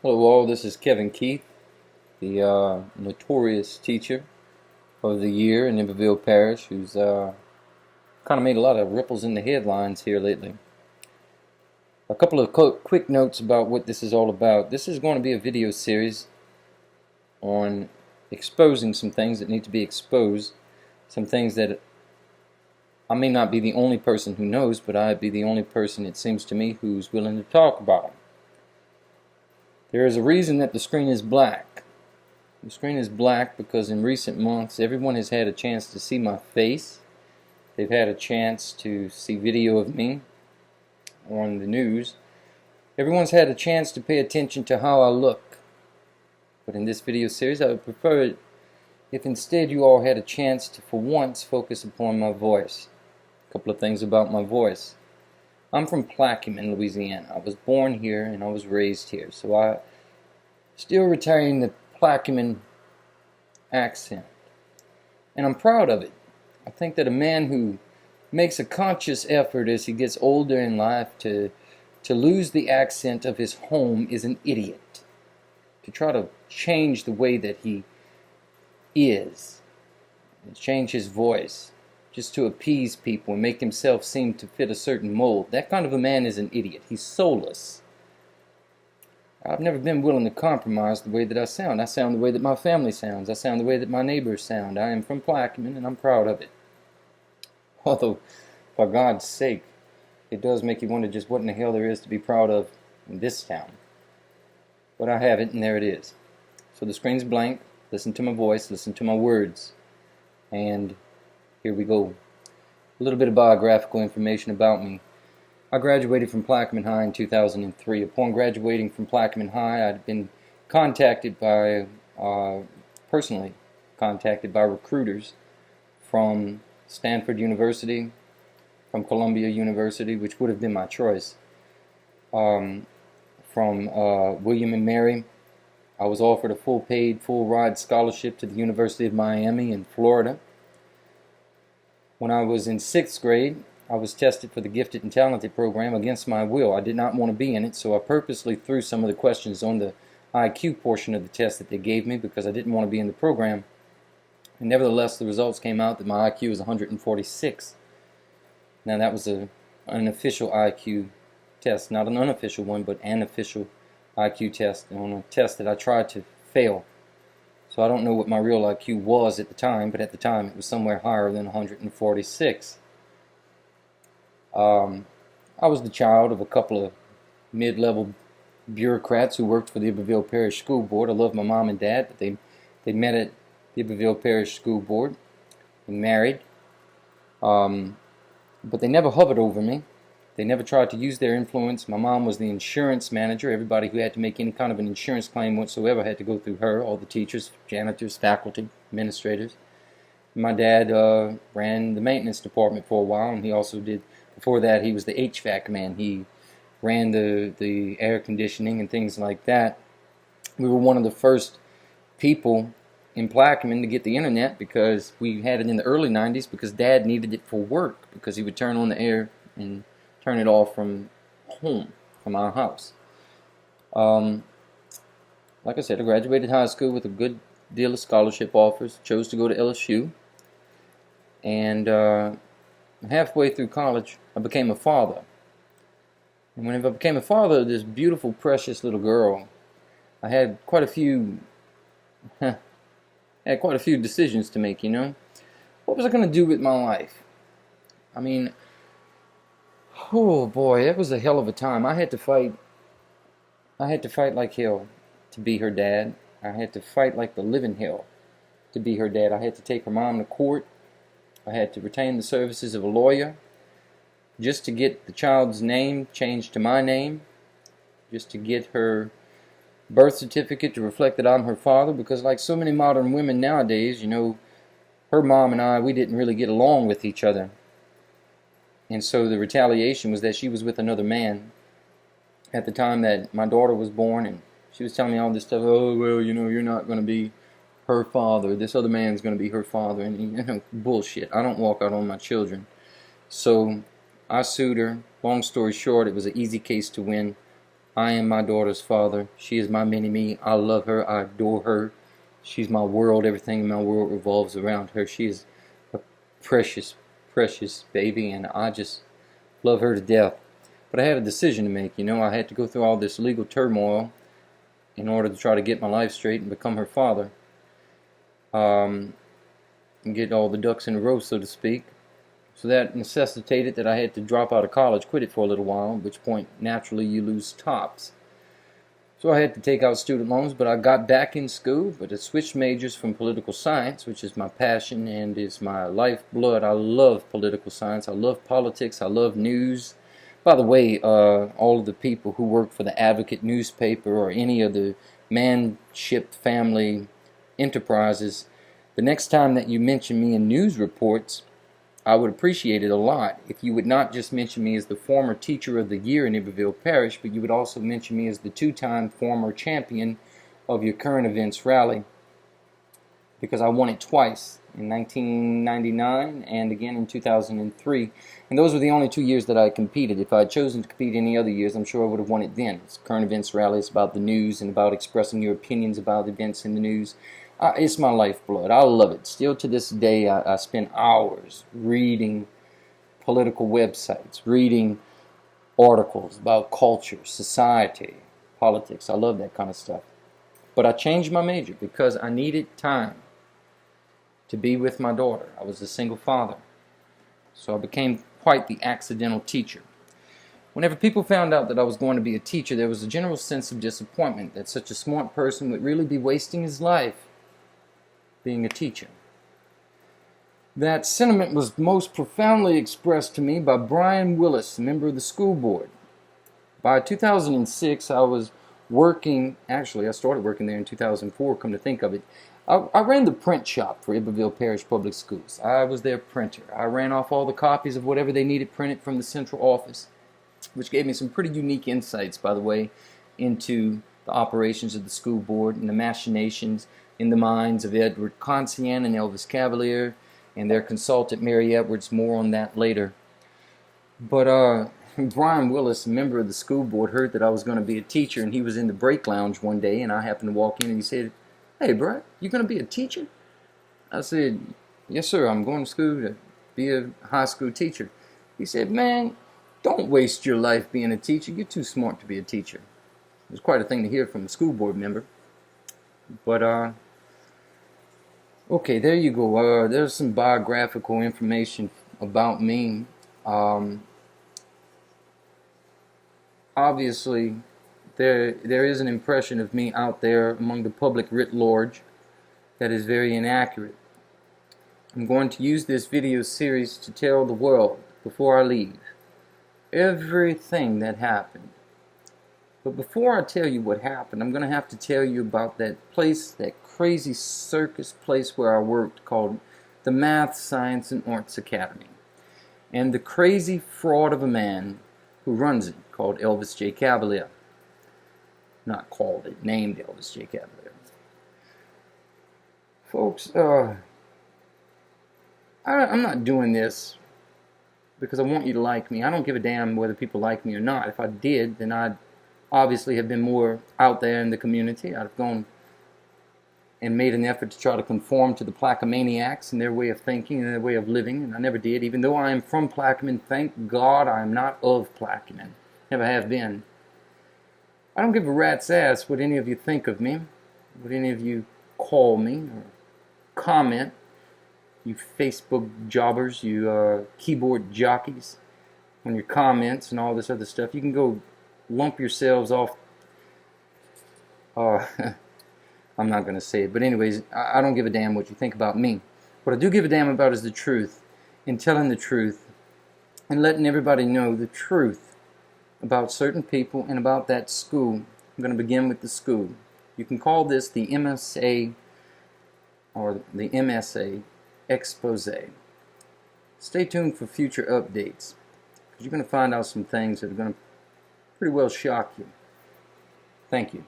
Hello all, this is Keavin Keith, the notorious teacher of the year in Iberville Parish, who's kind of made a lot of ripples in the headlines here lately. A couple of quick notes about what this is all about. This is going to be a video series on exposing some things that need to be exposed, some things that I may not be the only person who knows, but I'd be the only person, it seems to me, who's willing to talk about them. There is a reason that the screen is black. The screen is black because in recent months everyone has had a chance to see my face. They've had a chance to see video of me on the news. Everyone's had a chance to pay attention to how I look. But in this video series I would prefer it if instead you all had a chance to for once focus upon my voice. A couple of things about my voice. I'm from Plaquemine, Louisiana. I was born here and I was raised here, so I still retain the Plaquemine accent. And I'm proud of it. I think that a man who makes a conscious effort as he gets older in life to lose the accent of his home is an idiot. To try to change the way that he is, and change his voice, just to appease people and make himself seem to fit a certain mold. That kind of a man is an idiot. He's soulless. I've never been willing to compromise the way that I sound. I sound the way that my family sounds. I sound the way that my neighbors sound. I am from Plaquemine and I'm proud of it. Although, for God's sake, it does make you wonder just what in the hell there is to be proud of in this town. But I have it and there it is. So the screen's blank. Listen to my voice. Listen to my words. And here we go. A little bit of biographical information about me. I graduated from Plaquemine High in 2003. Upon graduating from Plaquemine High, I'd been personally contacted by recruiters from Stanford University, from Columbia University, which would have been my choice, from William and Mary. I was offered a full-paid, full-ride scholarship to the University of Miami in Florida. When I was in 6th grade, I was tested for the Gifted and Talented program against my will. I did not want to be in it, so I purposely threw some of the questions on the IQ portion of the test that they gave me because I didn't want to be in the program. And nevertheless, the results came out that my IQ was 146. Now that was an official IQ test, not an unofficial one, but an official IQ test, on a test that I tried to fail. So I don't know what my real IQ was at the time, but at the time it was somewhere higher than 146. I was the child of a couple of mid-level bureaucrats who worked for the Iberville Parish School Board. I loved my mom and dad, but they met at the Iberville Parish School Board and married. But they never hovered over me. They never tried to use their influence. My mom was the insurance manager. Everybody who had to make any kind of an insurance claim whatsoever had to go through her, all the teachers, janitors, faculty, administrators. My dad ran the maintenance department for a while, and he also did, before that, he was the HVAC man. He ran the air conditioning and things like that. We were one of the first people in Plaquemine to get the internet because we had it in the early 90s because Dad needed it for work because he would turn on the air and turn it off from home, from our house. Like I said, I graduated high school with a good deal of scholarship offers, chose to go to LSU, and halfway through college, I became a father. And when I became a father of this beautiful, precious little girl, I had quite a few decisions to make, you know. What was I going to do with my life? I mean, oh boy, it was a hell of a time. I had to fight like hell to be her dad. I had to fight like the living hell to be her dad. I had to take her mom to court. I had to retain the services of a lawyer just to get the child's name changed to my name, just to get her birth certificate to reflect that I'm her father, because like so many modern women nowadays, you know, her mom and I, we didn't really get along with each other. And so the retaliation was that she was with another man at the time that my daughter was born, and she was telling me all this stuff. Oh, well, you know, you're not going to be her father. This other man's going to be her father. And, you know, bullshit. I don't walk out on my children. So I sued her. Long story short, it was an easy case to win. I am my daughter's father. She is my mini-me. I love her. I adore her. She's my world. Everything in my world revolves around her. She is a precious, precious baby, and I just love her to death. But I had a decision to make. I had to go through all this legal turmoil in order to try to get my life straight and become her father. And get all the ducks in a row, so to speak. So that necessitated that I had to drop out of college, quit it for a little while, at which point naturally you lose tops. So I had to take out student loans, but I got back in school, but I switched majors from political science, which is my passion and is my lifeblood. I love political science. I love politics. I love news. By the way, all of the people who work for the Advocate newspaper or any of the Manship family enterprises, the next time that you mention me in news reports, I would appreciate it a lot if you would not just mention me as the former teacher of the year in Iberville Parish, but you would also mention me as the two-time former champion of your current events rally, because I won it twice, in 1999 and again in 2003. And those were the only 2 years that I competed. If I had chosen to compete any other years, I'm sure I would have won it then. It's current events rally. It's about the news and about expressing your opinions about events in the news. It's my lifeblood. I love it. Still to this day, I spend hours reading political websites, reading articles about culture, society, politics. I love that kind of stuff. But I changed my major because I needed time to be with my daughter. I was a single father. So I became quite the accidental teacher. Whenever people found out that I was going to be a teacher, there was a general sense of disappointment that such a smart person would really be wasting his life being a teacher. That sentiment was most profoundly expressed to me by Brian Willis, a member of the school board. By 2006, I was working, actually I started working there in 2004, come to think of it. I ran the print shop for Iberville Parish Public Schools. I was their printer. I ran off all the copies of whatever they needed printed from the central office, which gave me some pretty unique insights, by the way, into the operations of the school board and the machinations in the minds of Edward Consian and Elvis Cavalier and their consultant Mary Edwards. More on that later. But Brian Willis, a member of the school board, heard that I was going to be a teacher, and he was in the break lounge one day, and I happened to walk in, and he said, "Hey, Brett, you going to be a teacher?" I said, "Yes, sir, I'm going to school to be a high school teacher." He said, "Man, don't waste your life being a teacher. You're too smart to be a teacher." It was quite a thing to hear from a school board member. But, okay, there you go. There's some biographical information about me. Obviously, there is an impression of me out there among the public writ large that is very inaccurate. I'm going to use this video series to tell the world, before I leave, everything that happened. But before I tell you what happened, I'm going to have to tell you about that place, that crazy circus place where I worked, called the Math, Science, and Arts Academy, and the crazy fraud of a man who runs it, called Elvis J. Cavalier. Not called it, named Elvis J. Cavalier. Folks, I'm not doing this because I want you to like me. I don't give a damn whether people like me or not. If I did, then I'd obviously have been more out there in the community. I'd have gone and made an effort to try to conform to the Plaqueminiacs and their way of thinking and their way of living, and I never did. Even though I am from Plaquemine, thank God I am not of Plaquemine. Never have been. I don't give a rat's ass what any of you think of me, what any of you call me or comment, you Facebook jobbers, you keyboard jockeys, on your comments and all this other stuff. You can go lump yourselves off. I'm not going to say it, but anyways, I don't give a damn what you think about me. What I do give a damn about is the truth, and telling the truth, and letting everybody know the truth about certain people and about that school. I'm going to begin with the school. You can call this the MSA or the MSA expose. Stay tuned for future updates, because you're going to find out some things that are going to pretty well shock you. Thank you.